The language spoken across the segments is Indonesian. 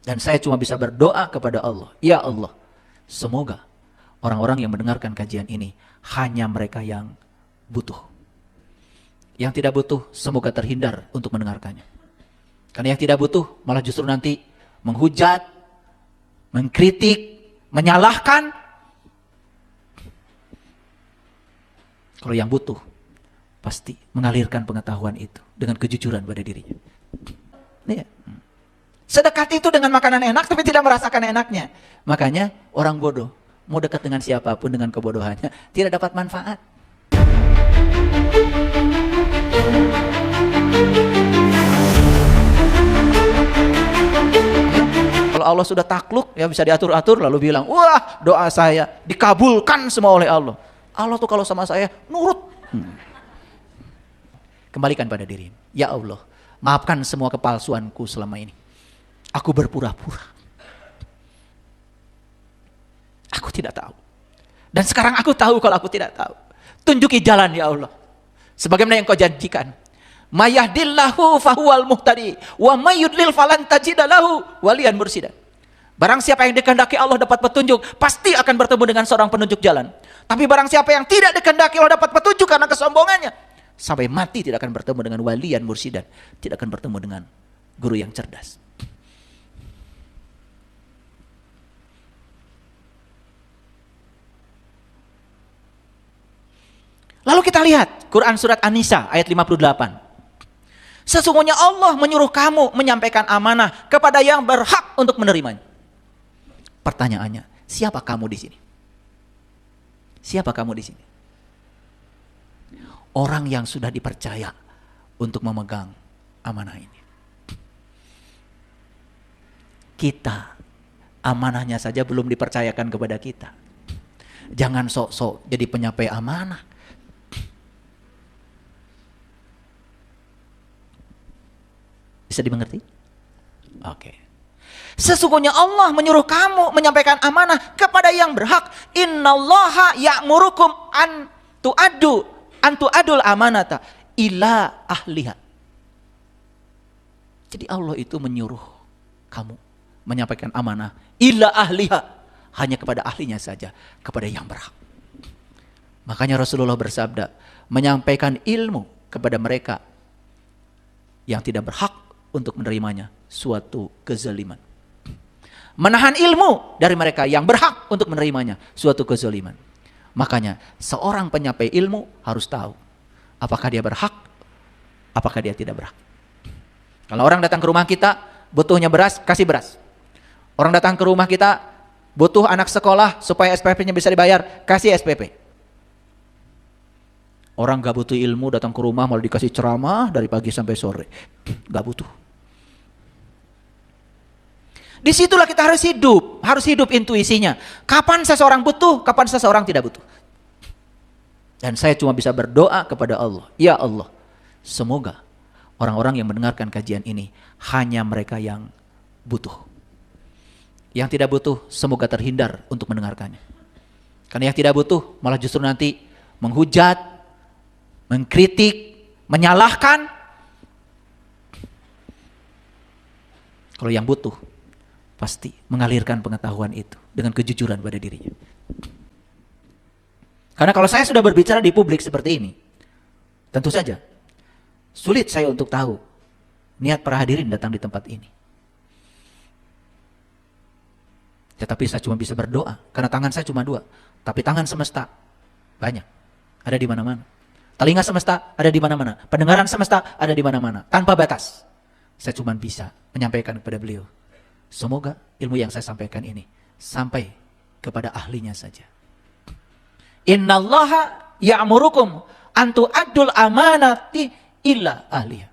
Dan saya cuma bisa berdoa kepada Allah. Ya Allah, semoga orang-orang yang mendengarkan kajian ini hanya mereka yang butuh. Yang tidak butuh, semoga terhindar untuk mendengarkannya. Karena yang tidak butuh, malah justru nanti menghujat, mengkritik, menyalahkan. Kalau yang butuh, pasti mengalirkan pengetahuan itu dengan kejujuran pada dirinya. Nih, sedekat itu dengan makanan enak, tapi tidak merasakan enaknya. Makanya orang bodoh, mau dekat dengan siapapun dengan kebodohannya, tidak dapat manfaat. Kalau Allah sudah takluk, ya bisa diatur-atur, lalu bilang, wah doa saya dikabulkan semua oleh Allah. Allah tuh kalau sama saya nurut. Kembalikan pada diri. Ya Allah, maafkan semua kepalsuanku selama ini. Aku berpura-pura. Aku tidak tahu. Dan sekarang aku tahu kalau aku tidak tahu. Tunjuki jalan ya Allah. Sebagaimana yang kau janjikan. Mayahdillahu fahuwal muhtadi. Wa mayyudlil falan tajidalahu waliyan mursidan. Barang siapa yang dikehendaki Allah dapat petunjuk, pasti akan bertemu dengan seorang penunjuk jalan. Tapi barang siapa yang tidak dikehendaki Allah dapat petunjuk karena kesombongannya, sampai mati tidak akan bertemu dengan waliyan mursidan. Tidak akan bertemu dengan guru yang cerdas. Lalu kita lihat Quran surat An-Nisa ayat 58. Sesungguhnya Allah menyuruh kamu menyampaikan amanah kepada yang berhak untuk menerimanya. Pertanyaannya, siapa kamu di sini? Siapa kamu di sini? Orang yang sudah dipercaya untuk memegang amanah ini. Kita, amanahnya saja belum dipercayakan kepada kita. Jangan sok-sok jadi penyampai amanah. Bisa dimengerti? Oke. Sesungguhnya Allah menyuruh kamu menyampaikan amanah kepada yang berhak. Innallaha ya'murukum an tu'adul amanata ila ahliha. Jadi Allah itu menyuruh kamu menyampaikan amanah ila ahliha, hanya kepada ahlinya saja, kepada yang berhak. Makanya Rasulullah bersabda, menyampaikan ilmu kepada mereka yang tidak berhak untuk menerimanya suatu kezaliman. Menahan ilmu dari mereka yang berhak untuk menerimanya suatu kezaliman. Makanya seorang penyampai ilmu harus tahu apakah dia berhak, apakah dia tidak berhak. Kalau orang datang ke rumah kita butuhnya beras, kasih beras. Orang datang ke rumah kita butuh anak sekolah supaya SPP-nya bisa dibayar, kasih SPP. Orang gak butuh ilmu datang ke rumah malah dikasih ceramah dari pagi sampai sore. Gak butuh. Disitulah kita harus hidup intuisinya. Kapan seseorang butuh, kapan seseorang tidak butuh. Dan saya cuma bisa berdoa kepada Allah. Ya Allah, semoga orang-orang yang mendengarkan kajian ini hanya mereka yang butuh. Yang tidak butuh, semoga terhindar untuk mendengarkannya. Karena yang tidak butuh, malah justru nanti menghujat, mengkritik, menyalahkan. Kalau yang butuh, pasti mengalirkan pengetahuan itu dengan kejujuran pada dirinya. Karena kalau saya sudah berbicara di publik seperti ini, tentu saja sulit saya untuk tahu niat para hadirin datang di tempat ini. Tetapi saya cuma bisa berdoa, karena tangan saya cuma dua. Tapi tangan semesta banyak, ada di mana-mana. Telinga semesta ada di mana-mana. Pendengaran semesta ada di mana-mana. Tanpa batas. Saya cuma bisa menyampaikan kepada beliau. Semoga ilmu yang saya sampaikan ini sampai kepada ahlinya saja. Innallaha ya'murukum an tu'addul amanati illa ahliha.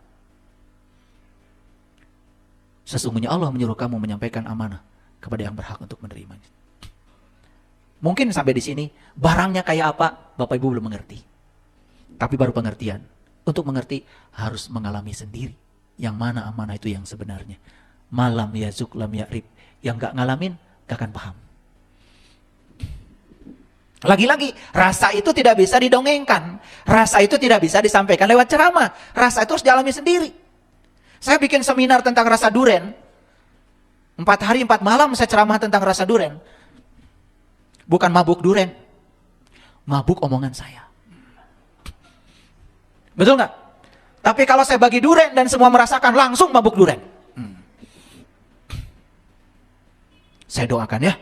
Sesungguhnya Allah menyuruh kamu menyampaikan amanah kepada yang berhak untuk menerimanya. Mungkin sampai di sini barangnya kayak apa Bapak Ibu belum mengerti. Tapi baru pengertian. Untuk mengerti harus mengalami sendiri yang mana amanah itu yang sebenarnya. Malam yazuk lam ya'rif. Yang gak ngalamin gak akan paham. Lagi-lagi rasa itu tidak bisa didongengkan. Rasa itu tidak bisa disampaikan lewat ceramah. Rasa itu harus dialami sendiri. Saya bikin seminar tentang rasa duren 4 4 hari 4 malam saya ceramah tentang rasa duren. Bukan mabuk duren. Mabuk omongan saya. Betul nggak? Tapi kalau saya bagi duren dan semua merasakan, langsung mabuk duren. Saya doakan ya,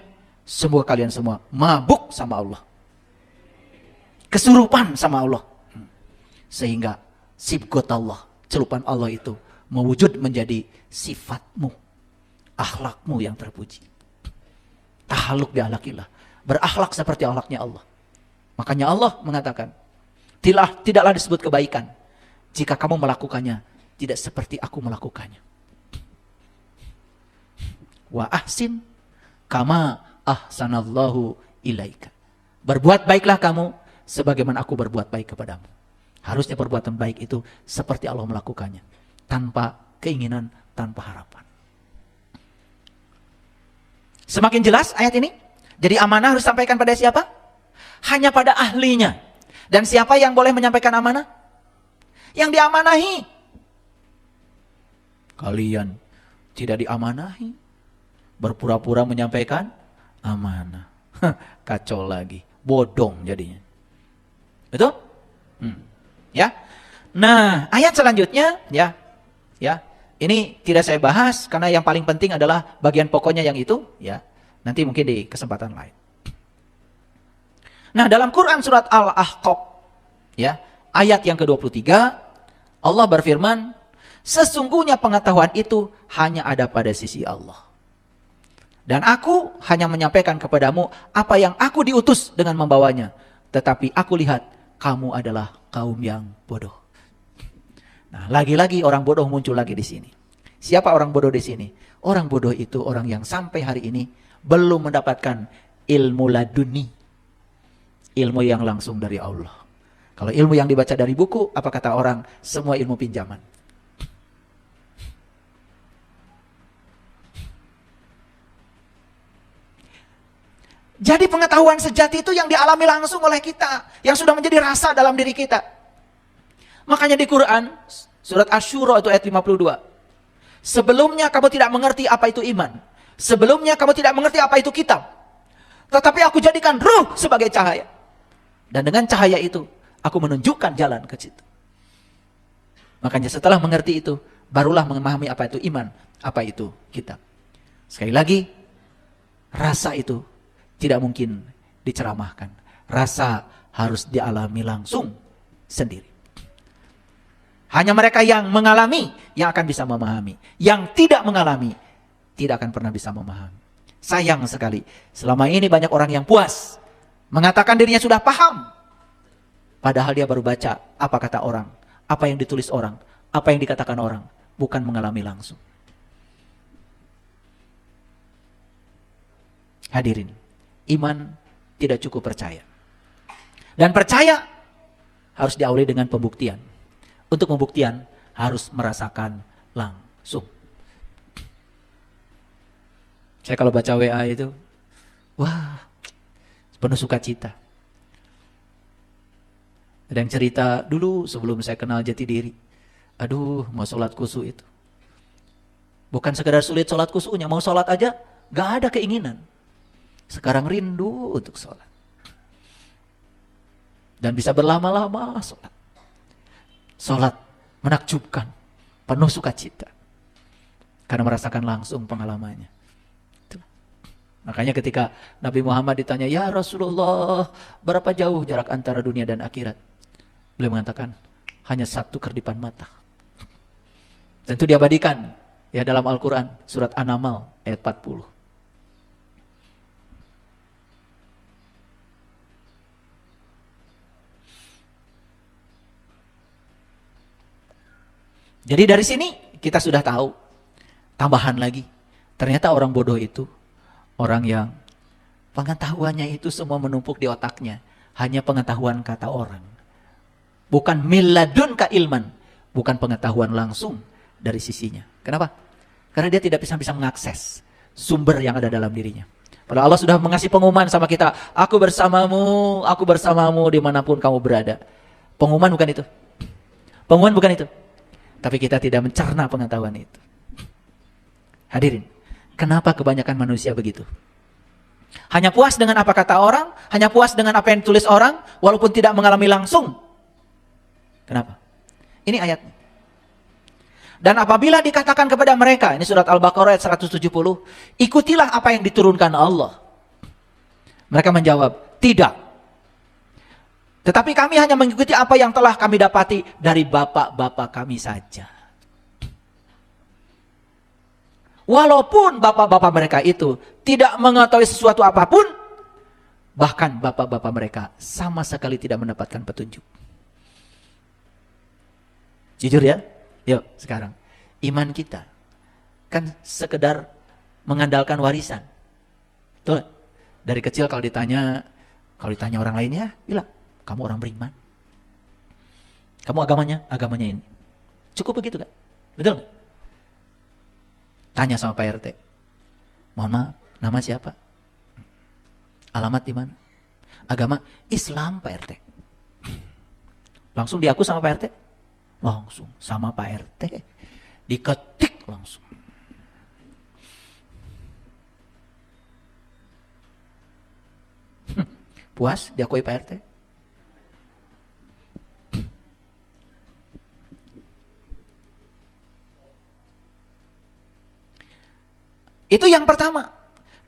semoga kalian semua mabuk sama Allah. Kesurupan sama Allah. Sehingga sibgot Allah, celupan Allah itu mewujud menjadi sifatmu, akhlakmu yang terpuji. Tahaluk bi akhlakillah, berakhlak seperti akhlaknya Allah. Makanya Allah mengatakan, tidaklah disebut kebaikan jika kamu melakukannya tidak seperti aku melakukannya. Wa ahsin kama ahsanallahu ilaika. Berbuat baiklah kamu sebagaimana aku berbuat baik kepadamu. Harusnya perbuatan baik itu seperti Allah melakukannya, tanpa keinginan, tanpa harapan. Semakin jelas ayat ini. Jadi amanah harus disampaikan pada siapa? Hanya pada ahlinya. Dan siapa yang boleh menyampaikan amanah? Yang diamanahi. Kalian tidak diamanahi, berpura-pura menyampaikan amanah. Kacau lagi, bodong jadinya. Betul? Ya. Nah, ayat selanjutnya ya. Ini tidak saya bahas karena yang paling penting adalah bagian pokoknya yang itu ya. Nanti mungkin di kesempatan lain. Nah, dalam Quran surat Al-Ahqaf ya, ayat yang ke-23 Allah berfirman, sesungguhnya pengetahuan itu hanya ada pada sisi Allah. Dan aku hanya menyampaikan kepadamu apa yang aku diutus dengan membawanya. Tetapi aku lihat kamu adalah kaum yang bodoh. Nah, lagi-lagi orang bodoh muncul lagi di sini. Siapa orang bodoh di sini? Orang bodoh itu orang yang sampai hari ini belum mendapatkan ilmu laduni. Ilmu yang langsung dari Allah. Kalau ilmu yang dibaca dari buku, apa kata orang? Semua ilmu pinjaman. Jadi pengetahuan sejati itu yang dialami langsung oleh kita. Yang sudah menjadi rasa dalam diri kita. Makanya di Quran, surat Asy-Syura itu ayat 52. Sebelumnya kamu tidak mengerti apa itu iman. Sebelumnya kamu tidak mengerti apa itu kitab. Tetapi aku jadikan ruh sebagai cahaya. Dan dengan cahaya itu, aku menunjukkan jalan ke situ. Makanya setelah mengerti itu, barulah memahami apa itu iman, apa itu kitab. Sekali lagi, rasa itu tidak mungkin diceramahkan. Rasa harus dialami langsung sendiri. Hanya mereka yang mengalami yang akan bisa memahami. Yang tidak mengalami tidak akan pernah bisa memahami. Sayang sekali, selama ini banyak orang yang puas mengatakan dirinya sudah paham. Padahal dia baru baca apa kata orang, apa yang ditulis orang, apa yang dikatakan orang, bukan mengalami langsung. Hadirin, iman tidak cukup percaya. Dan percaya harus diawali dengan pembuktian. Untuk pembuktian harus merasakan langsung. Saya kalau baca WA itu, wah, penuh sukacita. Ada yang cerita dulu sebelum saya kenal jati diri. Aduh, mau sholat khusyuk itu. Bukan sekedar sulit sholat khusyuknya, mau sholat aja gak ada keinginan. Sekarang rindu untuk sholat. Dan bisa berlama-lama sholat. Sholat menakjubkan, penuh sukacita. Karena merasakan langsung pengalamannya. Itulah. Makanya ketika Nabi Muhammad ditanya, ya Rasulullah, berapa jauh jarak antara dunia dan akhirat? Beliau mengatakan, hanya satu kerdipan mata. Tentu diabadikan ya dalam Al-Quran, surat An-Naml ayat 40. Jadi dari sini kita sudah tahu, tambahan lagi, ternyata orang bodoh itu orang yang pengetahuannya itu semua menumpuk di otaknya, hanya pengetahuan kata orang. Bukan milladun ka ilman, bukan pengetahuan langsung dari sisinya. Kenapa? Karena dia tidak bisa mengakses sumber yang ada dalam dirinya. Padahal Allah sudah mengasih pengumuman sama kita, aku bersamamu dimanapun kamu berada. Pengumuman bukan itu. Pengumuman bukan itu. Tapi kita tidak mencerna pengetahuan itu. Hadirin, Kenapa kebanyakan manusia begitu? Hanya puas dengan apa kata orang, hanya puas dengan apa yang ditulis orang, walaupun tidak mengalami langsung. Kenapa? Ini ayat. Dan apabila dikatakan kepada mereka, ini surat Al-Baqarah ayat 170, ikutilah apa yang diturunkan Allah. Mereka menjawab, tidak. Tetapi kami hanya mengikuti apa yang telah kami dapati dari bapak-bapak kami saja. Walaupun bapak-bapak mereka itu tidak mengetahui sesuatu apapun, bahkan bapak-bapak mereka sama sekali tidak mendapatkan petunjuk. Jujur ya? Yuk sekarang, iman kita kan sekedar mengandalkan warisan. Betul? Dari kecil kalau ditanya orang lainnya, bilang, kamu orang beriman. Kamu agamanya ini. Cukup begitu kan? Betul gak? Tanya sama Pak RT. Mohon maaf, nama siapa? Alamat di mana? Agama Islam Pak RT. Langsung diaku sama Pak RT? Langsung sama Pak RT. Diketik langsung. Puas diakui Pak RT? Itu yang pertama.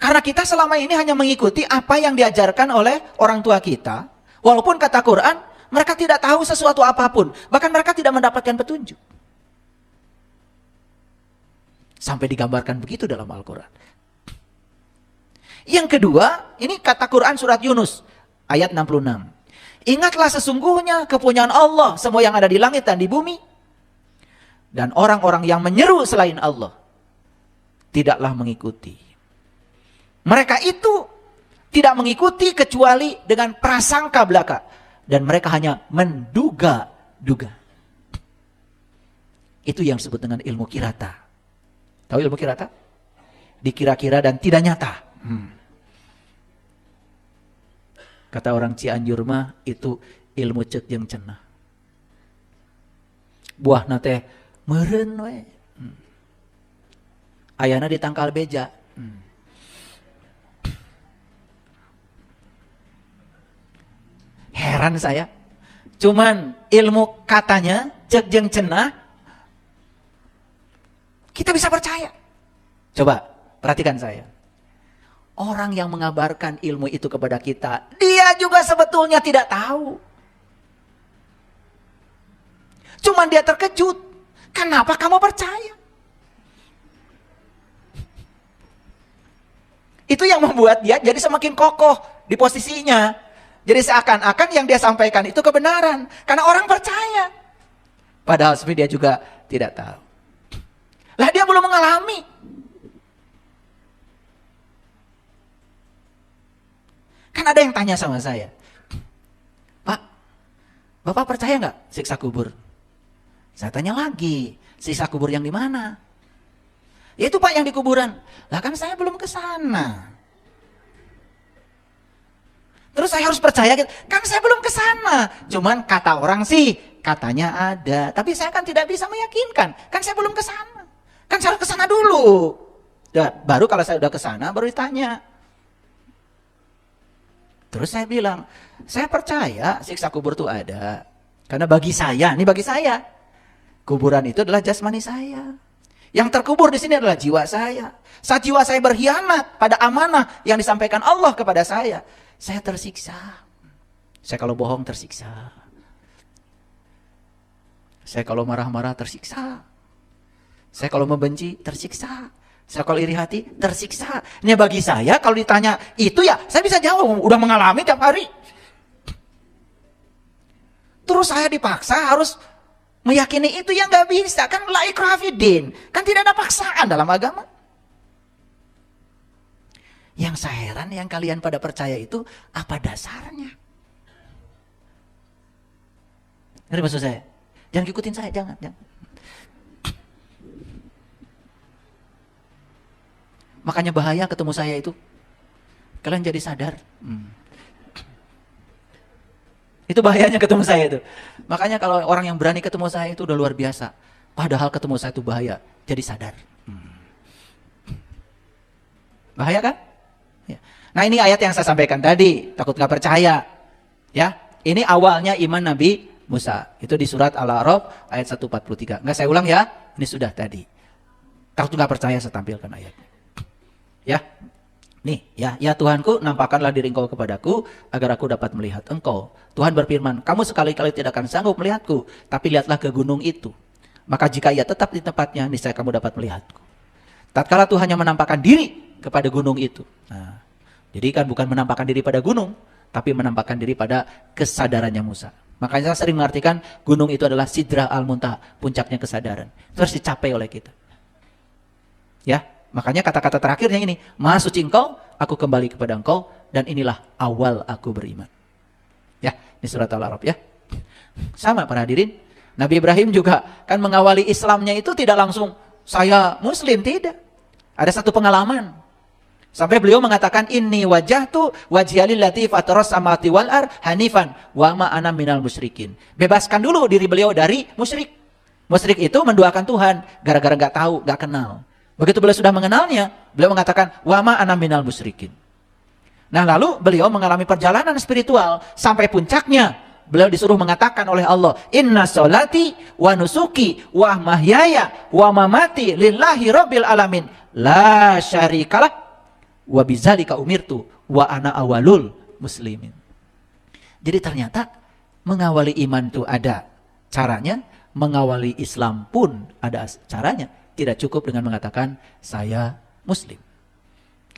Karena kita selama ini hanya mengikuti apa yang diajarkan oleh orang tua kita. Walaupun kata Quran, mereka tidak tahu sesuatu apapun. Bahkan mereka tidak mendapatkan petunjuk. Sampai digambarkan begitu dalam Al-Quran. Yang kedua, ini kata Quran surat Yunus, ayat 66. Ingatlah sesungguhnya kepunyaan Allah, semua yang ada di langit dan di bumi. Dan orang-orang yang menyeru selain Allah tidaklah mengikuti. Mereka itu tidak mengikuti kecuali dengan prasangka belaka. Dan mereka hanya menduga-duga. Itu yang disebut dengan ilmu kirata. Tahu ilmu kirata? Dikira-kira dan tidak nyata. Kata orang Cianjur mah itu ilmu cek jeung cenah. Buah nate meureun we. Ayana di tangkal beja. Heran saya. Cuman ilmu katanya, cek jeung cenah, kita bisa percaya. Coba, perhatikan saya. Orang yang mengabarkan ilmu itu kepada kita, dia juga sebetulnya tidak tahu. Cuman dia terkejut. Kenapa kamu percaya? Itu yang membuat dia jadi semakin kokoh di posisinya. Jadi seakan-akan yang dia sampaikan itu kebenaran. Karena orang percaya. Padahal sebenarnya dia juga tidak tahu. Lah dia belum mengalami. Kan ada yang tanya sama saya. Pak, Bapak percaya nggak siksa kubur? Saya tanya lagi, siksa kubur yang di mana? Ya itu Pak yang di kuburan. Lah kan saya belum ke sana. Terus saya harus percaya gitu. Kan saya belum ke sana. Cuman kata orang sih katanya ada. Tapi saya kan tidak bisa meyakinkan. Kan saya belum ke sana. Kan saya harus ke sana dulu. Baru kalau saya udah ke sana baru ditanya. Terus saya bilang, saya percaya siksa kubur itu ada. Karena bagi saya, ini bagi saya. Kuburan itu adalah jasmani saya. Yang terkubur di sini adalah jiwa saya. Saat jiwa saya berkhianat pada amanah yang disampaikan Allah kepada saya tersiksa. Saya kalau bohong tersiksa. Saya kalau marah-marah tersiksa. Saya kalau membenci tersiksa. Saya kalau iri hati tersiksa. Ini bagi saya kalau ditanya itu ya saya bisa jawab. Udah mengalami tiap hari. Terus saya dipaksa harus meyakini itu yang gak bisa. Kan la ikraha fiddin. Kan tidak ada paksaan dalam agama. Yang saya heran yang kalian pada percaya itu apa dasarnya? Ngerti maksud saya? Jangan ikutin saya, jangan. Makanya bahaya ketemu saya itu. Kalian jadi sadar. Itu bahayanya ketemu saya itu. Makanya kalau orang yang berani ketemu saya itu udah luar biasa. Padahal ketemu saya itu bahaya. Jadi sadar. Bahaya kan? Ya. Nah ini ayat yang saya sampaikan tadi, takut nggak percaya. Ya, ini awalnya iman Nabi Musa. Itu di surat Al-A'raf ayat 143. Nggak saya ulang ya, ini sudah tadi. Takut nggak percaya saya tampilkan ayatnya. Ya, nih ya Tuhanku, nampakkanlah diri Engkau kepadaku agar aku dapat melihat Engkau. Tuhan berfirman, kamu sekali-kali tidak akan sanggup melihatku, tapi lihatlah ke gunung itu. Maka jika ia tetap di tempatnya, niscaya kamu dapat melihatku. Tatkala Tuhan yang menampakkan diri kepada gunung itu. Nah, jadi kan bukan menampakkan diri pada gunung, tapi menampakkan diri pada kesadarannya Musa. Makanya saya sering mengartikan gunung itu adalah Sidrah Al-Muntaha, puncaknya kesadaran. Itu harus dicapai oleh kita. Ya, makanya kata-kata terakhirnya ini, Maha suci Engkau, aku kembali kepada Engkau, dan inilah awal aku beriman. Ya, ini surat Al-A'raf ya. Sama para hadirin, Nabi Ibrahim juga kan mengawali Islamnya itu tidak langsung saya Muslim, tidak. Ada satu pengalaman. Sampai beliau mengatakan inni wajahtu wajhiya lillati fataras samawati wal ar hanifan wa ma ana minal musyrikin. Bebaskan dulu diri beliau dari musyrik. Musyrik itu menduakan Tuhan gara-gara enggak tahu, enggak kenal. Begitu beliau sudah mengenalnya, beliau mengatakan wa ma ana minal musyrikin. Nah, lalu beliau mengalami perjalanan spiritual sampai puncaknya. Beliau disuruh mengatakan oleh Allah, inna sholati wa nusuki wa mahyaya wa mamati lillahi rabbil alamin la syarikalah wa bizalika umirtu wa ana awalul muslimin. Jadi ternyata mengawali iman itu ada caranya, mengawali Islam pun ada caranya. Tidak cukup dengan mengatakan saya muslim.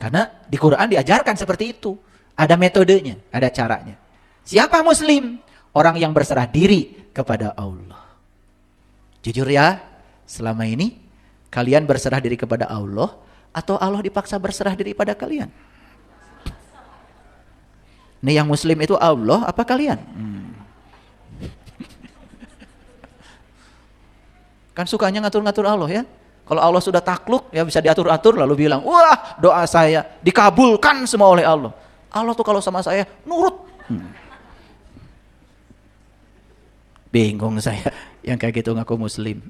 Karena di Quran diajarkan seperti itu. Ada metodenya, ada caranya. Siapa muslim? Orang yang berserah diri kepada Allah. Jujur ya, selama ini kalian berserah diri kepada Allah atau Allah dipaksa berserah diri pada kalian? Ini yang muslim itu Allah apa kalian? Kan sukanya ngatur-ngatur Allah ya. Kalau Allah sudah takluk ya bisa diatur-atur lalu bilang, wah doa saya dikabulkan semua oleh Allah. Allah tuh kalau sama saya nurut. Bingung saya yang kayak gitu ngaku muslim.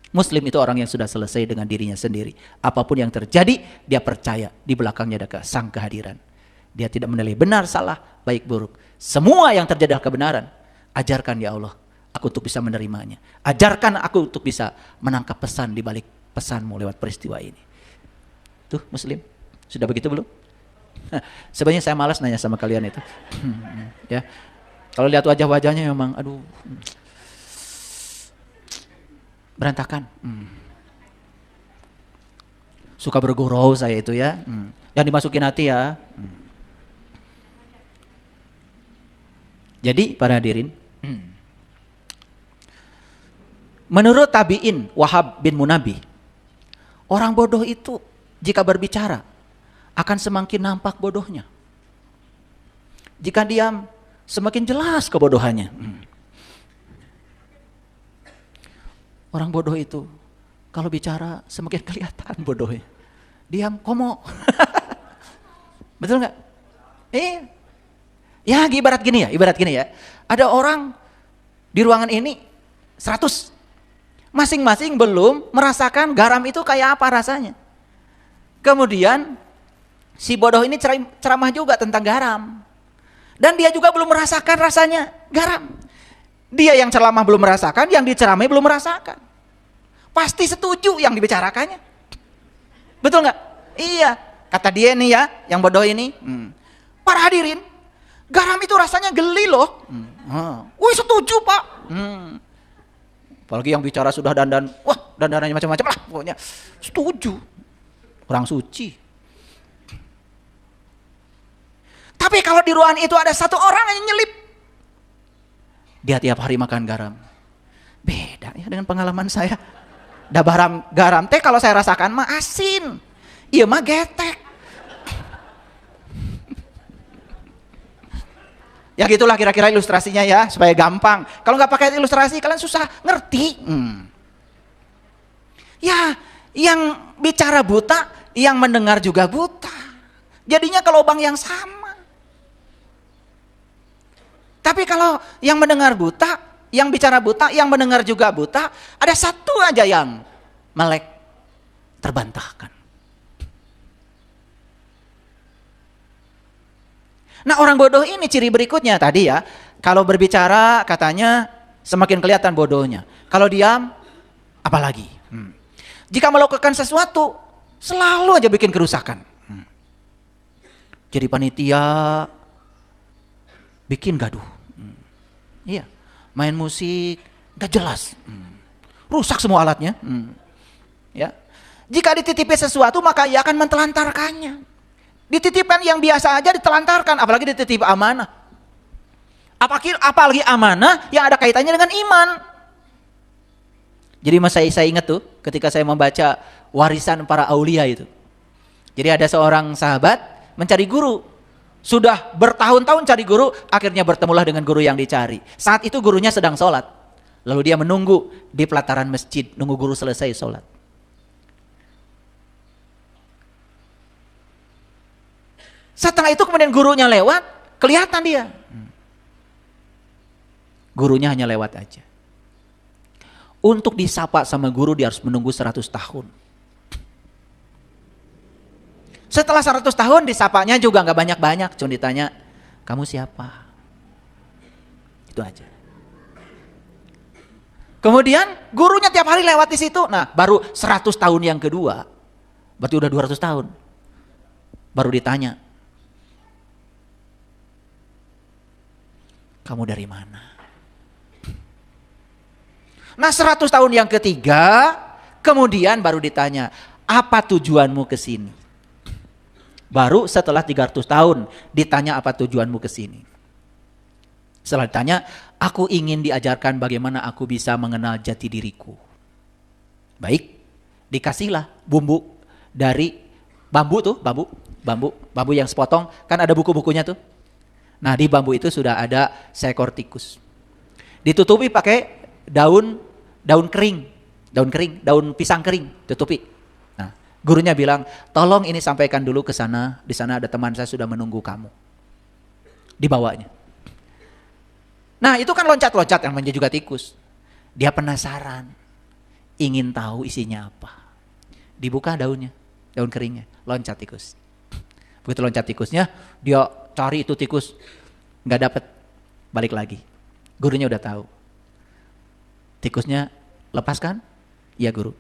Muslim itu orang yang sudah selesai dengan dirinya sendiri. Apapun yang terjadi, dia percaya di belakangnya ada sang kehadiran. Dia tidak menilai benar, salah, baik, buruk. Semua yang terjadi adalah kebenaran. Ajarkan ya Allah, aku untuk bisa menerimanya. Ajarkan aku untuk bisa menangkap pesan di balik pesanmu lewat peristiwa ini. Tuh muslim, sudah begitu belum? Sebenarnya saya malas nanya sama kalian itu. Ya. Kalau lihat wajah-wajahnya memang, aduh, berantakan. Suka bergurau saya itu ya. Yang dimasukin hati ya. Jadi para hadirin, menurut tabi'in Wahab bin Munabbih, orang bodoh itu jika berbicara akan semakin nampak bodohnya. Jika diam, semakin jelas kebodohannya. Orang bodoh itu kalau bicara semakin kelihatan bodohnya. Diam, komo. Betul nggak? Ya ibarat gini ya. Ada orang di ruangan ini 100. Masing-masing belum merasakan garam itu kayak apa rasanya. Kemudian si bodoh ini ceramah juga tentang garam. Dan dia juga belum merasakan rasanya garam. Dia yang ceramah belum merasakan, yang diceramai belum merasakan. Pasti setuju yang dibicarakannya. Betul nggak? Iya, kata dia nih ya, yang bodoh ini. Para hadirin, garam itu rasanya geli loh. Wih setuju pak. Apalagi yang bicara sudah dandan, wah dandanannya macam-macam lah pokoknya. Setuju. Orang suci. Tapi kalau di ruangan itu ada satu orang yang nyelip. Dia tiap hari makan garam. Beda ya dengan pengalaman saya. Dah garam teh kalau saya rasakan mah asin. Iya mah getek. Ya gitulah kira-kira ilustrasinya ya, supaya gampang. Kalau nggak pakai ilustrasi kalian susah ngerti. Ya, yang bicara buta, yang mendengar juga buta. Jadinya ke lubang yang sama. Tapi kalau yang mendengar buta, yang bicara buta, yang mendengar juga buta, ada satu aja yang melek, terbantahkan. Nah orang bodoh ini ciri berikutnya tadi ya, kalau berbicara katanya semakin kelihatan bodohnya. Kalau diam, apalagi. Jika melakukan sesuatu, selalu aja bikin kerusakan. Jadi panitia, bikin gaduh. Iya, main musik, gak jelas. Rusak semua alatnya. Ya. Jika dititipi sesuatu, maka ia akan mentelantarkannya. Dititipkan yang biasa aja ditelantarkan, apalagi dititip amanah. Apalagi amanah yang ada kaitannya dengan iman. Jadi saya ingat tuh ketika saya membaca warisan para aulia itu. Jadi ada seorang sahabat mencari guru. Sudah bertahun-tahun cari guru, akhirnya bertemulah dengan guru yang dicari. Saat itu gurunya sedang sholat. Lalu dia menunggu di pelataran masjid, nunggu guru selesai sholat. Setelah itu kemudian gurunya lewat, kelihatan dia. Gurunya hanya lewat aja. Untuk disapa sama guru dia harus menunggu 100 tahun. Setelah 100 tahun disapanya juga gak banyak-banyak. Cuma ditanya, kamu siapa? Itu aja. Kemudian gurunya tiap hari lewat di situ. Nah baru 100 tahun yang kedua. Berarti udah 200 tahun. Baru ditanya, kamu dari mana? Nah 100 tahun yang ketiga, kemudian baru ditanya, apa tujuanmu ke sini? Baru setelah 300 tahun ditanya apa tujuanmu ke sini. Setelah ditanya, aku ingin diajarkan bagaimana aku bisa mengenal jati diriku. Baik, dikasihlah bumbu dari bambu tuh, bambu yang sepotong, kan ada buku-bukunya tuh. Nah di bambu itu sudah ada seekor tikus. Ditutupi pakai daun kering, daun pisang kering, tutupi. Nah, gurunya bilang, "Tolong ini sampaikan dulu ke sana, di sana ada teman saya sudah menunggu kamu." Dibawanya. Nah, itu kan loncat-loncat yang namanya juga tikus. Dia penasaran, ingin tahu isinya apa. Dibuka daunnya, daun keringnya, loncat tikus. Begitu loncat tikusnya, dia cari itu tikus, nggak dapet, balik lagi. Gurunya udah tahu. Tikusnya lepaskan? Ya guru.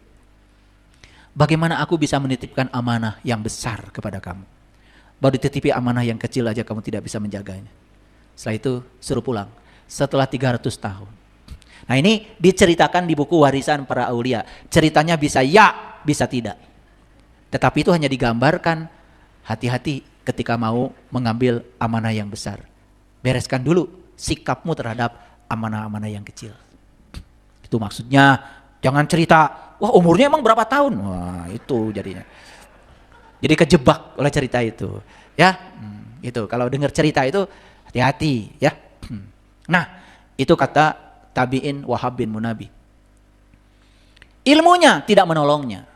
Bagaimana aku bisa menitipkan amanah yang besar kepada kamu? Baru dititipi amanah yang kecil aja kamu tidak bisa menjaganya. Setelah itu suruh pulang. Setelah 300 tahun. Nah ini diceritakan di buku warisan para aulia. Ceritanya bisa ya, bisa tidak. Tetapi itu hanya digambarkan, hati-hati ketika mau mengambil amanah yang besar. Bereskan dulu sikapmu terhadap amanah-amanah yang kecil. Itu maksudnya, jangan cerita, wah umurnya emang berapa tahun? Wah itu jadinya. Jadi kejebak oleh cerita itu. Ya, itu kalau dengar cerita itu hati-hati ya. Nah, itu kata tabi'in Wahab bin Munabi. Ilmunya tidak menolongnya.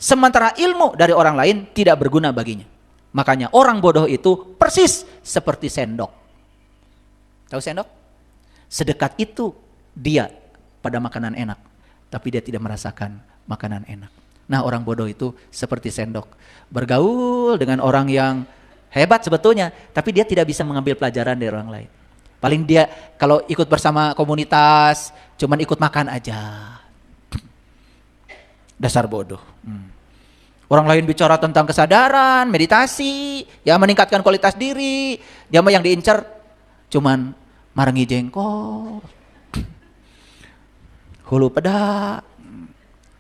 Sementara ilmu dari orang lain tidak berguna baginya. Makanya orang bodoh itu persis seperti sendok. Tahu sendok? Sedekat itu dia pada makanan enak, tapi dia tidak merasakan makanan enak. Nah orang bodoh itu seperti sendok. Bergaul dengan orang yang hebat sebetulnya, tapi dia tidak bisa mengambil pelajaran dari orang lain. Paling dia kalau ikut bersama komunitas, cuman ikut makan aja. Dasar bodoh. Orang lain bicara tentang kesadaran, meditasi, ya meningkatkan kualitas diri. Dia mah yang diincar cuman marengi jengkol, hulu peda.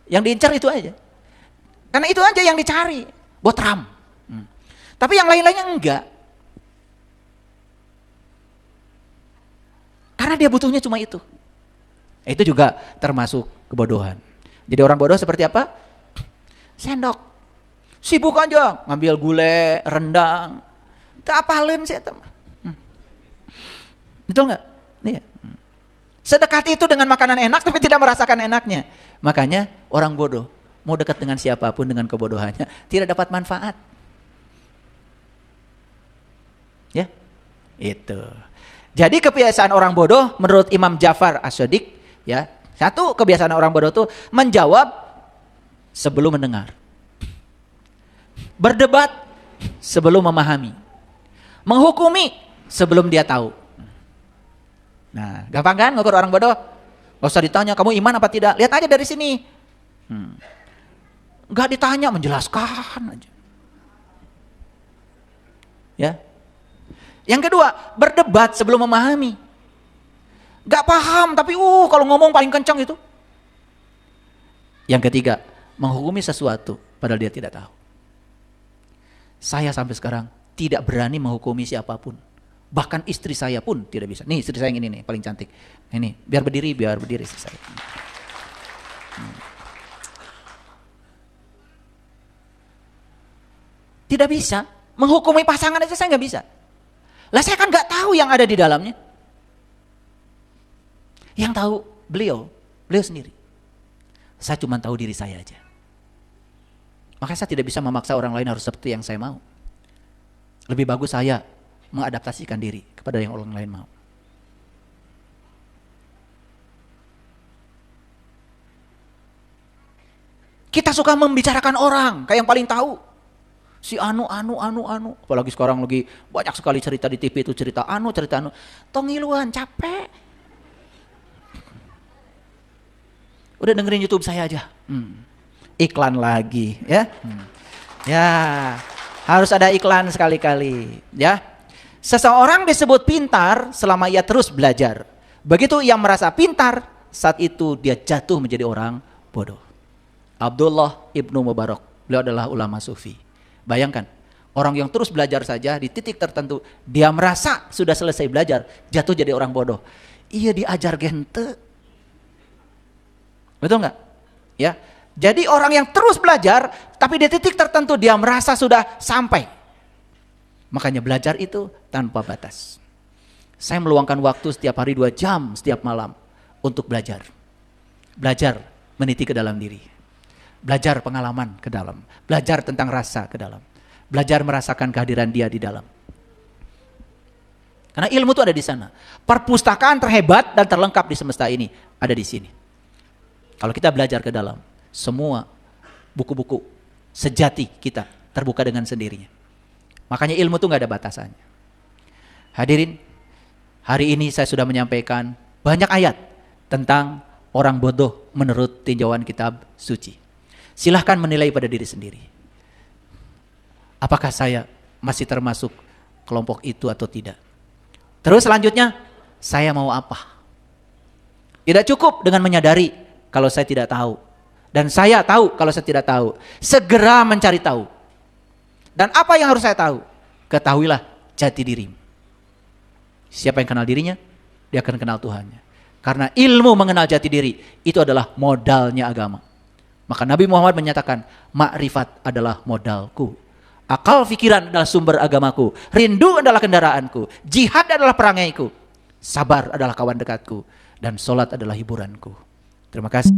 Yang diincar itu aja. Karena itu aja yang dicari, buat ram. Tapi yang lain-lainnya enggak. Karena dia butuhnya cuma itu. Itu juga termasuk kebodohan. Jadi orang bodoh seperti apa? Sendok. Sibuk aja ngambil gulai, rendang. Tak apalin sih teman. Betul nggak? Iya. Sedekat itu dengan makanan enak tapi tidak merasakan enaknya. Makanya orang bodoh mau dekat dengan siapapun dengan kebodohannya tidak dapat manfaat. Ya, itu. Jadi kebiasaan orang bodoh menurut Imam Ja'far As-Shadiq, ya, satu kebiasaan orang bodoh itu menjawab sebelum mendengar, berdebat sebelum memahami, menghukumi sebelum dia tahu. Nah, gampang kan ngukur orang bodoh? Gak usah ditanya, kamu iman apa tidak? Lihat aja dari sini. Gak ditanya, menjelaskan aja. Ya. Yang kedua, berdebat sebelum memahami. Gak paham, tapi kalau ngomong paling kencang itu. Yang ketiga, menghukumi sesuatu padahal dia tidak tahu. Saya sampai sekarang tidak berani menghukumi siapapun. Bahkan istri saya pun tidak bisa. Nih istri saya yang ini nih, paling cantik. Ini, biar berdiri istri saya. Tidak bisa. Menghukumi pasangan aja saya nggak bisa. Lah saya kan nggak tahu yang ada di dalamnya. Yang tahu beliau sendiri. Saya cuma tahu diri saya aja. Makanya saya tidak bisa memaksa orang lain harus seperti yang saya mau. Lebih bagus saya mengadaptasikan diri kepada yang orang lain mau. Kita suka membicarakan orang kayak yang paling tahu. Si anu. Apalagi sekarang lagi banyak sekali cerita di TV itu, cerita anu. Tongiluan, capek. Udah dengerin YouTube saya aja. Iklan lagi, ya. Ya, harus ada iklan sekali-kali, ya. Seseorang disebut pintar selama ia terus belajar. Begitu ia merasa pintar, saat itu dia jatuh menjadi orang bodoh. Abdullah ibnu Mubarak, beliau adalah ulama sufi. Bayangkan, orang yang terus belajar saja di titik tertentu, dia merasa sudah selesai belajar, jatuh jadi orang bodoh. Iya diajar gente. Betul nggak? Ya. Jadi orang yang terus belajar, tapi di titik tertentu dia merasa sudah sampai. Makanya belajar itu tanpa batas. Saya meluangkan waktu setiap hari 2 jam setiap malam untuk belajar. Belajar meniti ke dalam diri. Belajar pengalaman ke dalam. Belajar tentang rasa ke dalam. Belajar merasakan kehadiran dia di dalam. Karena ilmu itu ada di sana. Perpustakaan terhebat dan terlengkap di semesta ini ada di sini. Kalau kita belajar ke dalam, semua buku-buku sejati kita terbuka dengan sendirinya. Makanya ilmu itu gak ada batasannya. Hadirin, hari ini saya sudah menyampaikan banyak ayat tentang orang bodoh menurut tinjauan kitab suci. Silahkan menilai pada diri sendiri. Apakah saya masih termasuk kelompok itu atau tidak? Terus selanjutnya, saya mau apa? Tidak cukup dengan menyadari kalau saya tidak tahu. Dan saya tahu kalau saya tidak tahu. Segera mencari tahu. Dan apa yang harus saya tahu? Ketahuilah jati dirimu. Siapa yang kenal dirinya, dia akan kenal Tuhannya. Karena ilmu mengenal jati diri, itu adalah modalnya agama. Maka Nabi Muhammad menyatakan, makrifat adalah modalku. Akal pikiran adalah sumber agamaku. Rindu adalah kendaraanku. Jihad adalah perangaiku. Sabar adalah kawan dekatku. Dan sholat adalah hiburanku. Terima kasih.